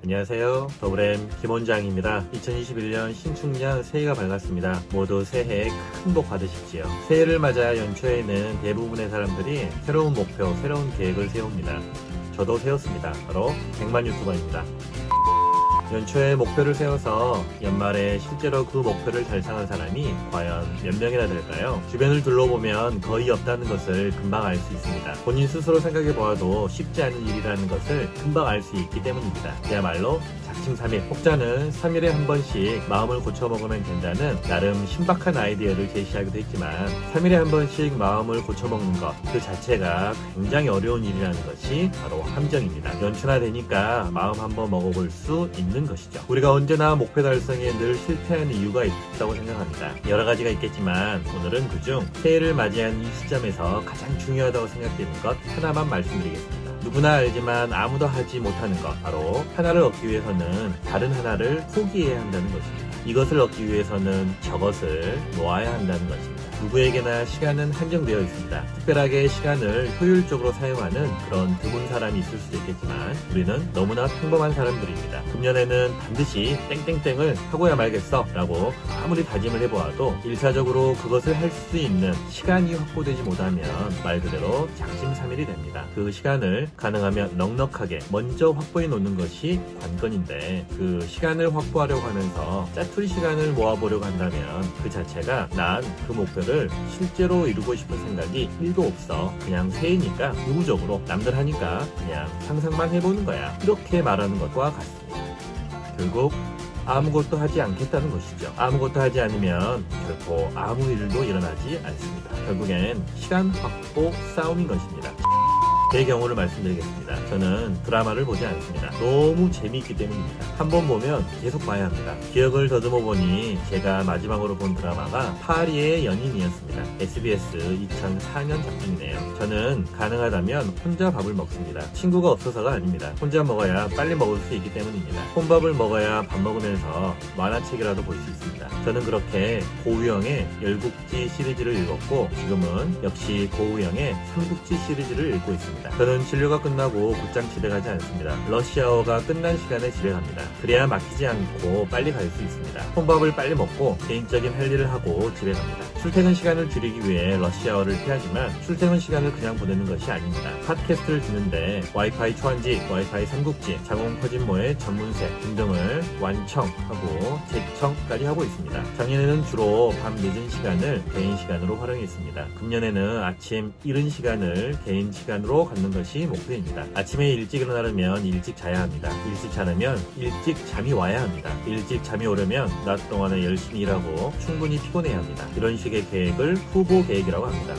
안녕하세요. 더블엠 김원장입니다. 2021년 신축년 새해가 밝았습니다. 모두 새해 큰 복 받으십시오. 새해를 맞아 연초에는 대부분의 사람들이 새로운 목표, 새로운 계획을 세웁니다. 저도 세웠습니다. 바로 100만 유튜버입니다. 연초에 목표를 세워서 연말에 실제로 그 목표를 달성한 사람이 과연 몇 명이나 될까요? 주변을 둘러보면 거의 없다는 것을 금방 알 수 있습니다. 본인 스스로 생각해 보아도 쉽지 않은 일이라는 것을 금방 알 수 있기 때문입니다. 그야말로 작심삼일, 혹자는 3일에 한 번씩 마음을 고쳐먹으면 된다는 나름 신박한 아이디어를 제시하기도 했지만 3일에 한 번씩 마음을 고쳐먹는 것 그 자체가 굉장히 어려운 일이라는 것이 바로 함정입니다. 연초나 되니까 마음 한번 먹어볼 수 있는 것이죠. 우리가 언제나 목표 달성에 늘 실패하는 이유가 있다고 생각합니다. 여러 가지가 있겠지만 오늘은 그중 새해를 맞이한 이 시점에서 가장 중요하다고 생각되는 것 하나만 말씀드리겠습니다. 누구나 알지만 아무도 하지 못하는 것, 바로 하나를 얻기 위해서는 다른 하나를 포기해야 한다는 것입니다. 이것을 얻기 위해서는 저것을 놓아야 한다는 것입니다. 누구에게나 시간은 한정되어 있습니다. 특별하게 시간을 효율적으로 사용하는 그런 드문 사람이 있을 수도 있겠지만 우리는 너무나 평범한 사람들입니다. 금년에는 반드시 땡땡땡을 하고야 말겠어 라고 아무리 다짐을 해보아도 일차적으로 그것을 할 수 있는 시간이 확보되지 못하면 말 그대로 작심삼일이 됩니다. 그 시간을 가능하면 넉넉하게 먼저 확보해 놓는 것이 관건인데 그 시간을 확보하려고 하면서 짜투리 시간을 모아보려고 한다면 그 자체가 난 그 목표를 실제로 이루고 싶은 생각이 1도 없어. 그냥 새해니까 의무적으로 남들 하니까 그냥 상상만 해보는 거야. 이렇게 말하는 것과 같습니다. 결국 아무것도 하지 않겠다는 것이죠. 아무것도 하지 않으면 결코 아무 일도 일어나지 않습니다. 결국엔 시간 확보 싸움인 것입니다. 제 경우를 말씀드리겠습니다. 저는 드라마를 보지 않습니다. 너무 재미있기 때문입니다. 한번 보면 계속 봐야 합니다. 기억을 더듬어 보니 제가 마지막으로 본 드라마가 파리의 연인이었습니다. SBS 2004년 작품이네요. 저는 가능하다면 혼자 밥을 먹습니다. 친구가 없어서가 아닙니다. 혼자 먹어야 빨리 먹을 수 있기 때문입니다. 혼밥을 먹어야 밥 먹으면서 만화책이라도 볼 수 있습니다. 저는 그렇게 고우영의 열국지 시리즈를 읽었고 지금은 역시 고우영의 삼국지 시리즈를 읽고 있습니다. 저는 진료가 끝나고 곧장 집에 가지 않습니다. 러시아어가 끝난 시간에 집에 갑니다. 그래야 막히지 않고 빨리 갈 수 있습니다. 혼밥을 빨리 먹고 개인적인 할 일을 하고 집에 갑니다. 출퇴근 시간을 줄이기 위해 러시아어를 피하지만 출퇴근 시간을 그냥 보내는 것이 아닙니다. 팟캐스트를 듣는데 와이파이 초안지, 와이파이 삼국지, 자궁 퍼진모의 전문세 등등을 완청하고 재청까지 하고 있습니다. 작년에는 주로 밤 늦은 시간을 개인 시간으로 활용했습니다. 금년에는 아침 이른 시간을 개인 시간으로 갖는 것이 목표입니다. 아침에 일찍 일어나려면 일찍 자야 합니다. 일찍 자려면 일찍 잠이 와야 합니다. 일찍 잠이 오려면 낮 동안에 열심히 일하고 충분히 피곤해야 합니다. 이런 식의 계획을 후보 계획이라고 합니다.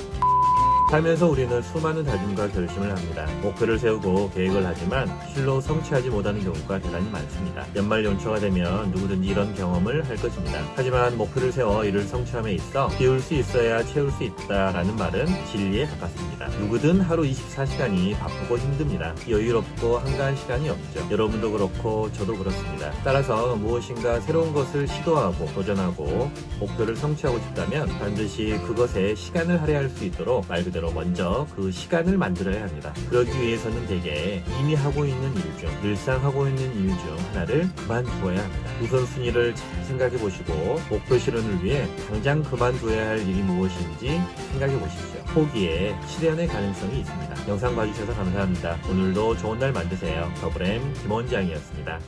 살면서 우리는 수많은 다짐과 결심을 합니다. 목표를 세우고 계획을 하지만 실로 성취하지 못하는 경우가 대단히 많습니다. 연말 연초가 되면 누구든지 이런 경험을 할 것입니다. 하지만 목표를 세워 이를 성취함에 있어 비울 수 있어야 채울 수 있다라는 말은 진리에 가깝습니다. 누구든 하루 24시간이 바쁘고 힘듭니다. 여유롭고 한가한 시간이 없죠. 여러분도 그렇고 저도 그렇습니다. 따라서 무엇인가 새로운 것을 시도하고 도전하고 목표를 성취하고 싶다면 반드시 그것에 시간을 할애할 수 있도록 말 그대로 먼저 그 시간을 만들어야 합니다. 그러기 위해서는 대개 이미 하고 있는 일 중, 늘상 하고 있는 일 중 하나를 그만두어야 합니다. 우선순위를 잘 생각해 보시고 목표 실현을 위해 당장 그만둬야 할 일이 무엇인지 생각해 보십시오. 포기에 실현의 가능성이 있습니다. 영상 봐주셔서 감사합니다. 오늘도 좋은 날 만드세요. 더블엠 김원장이었습니다.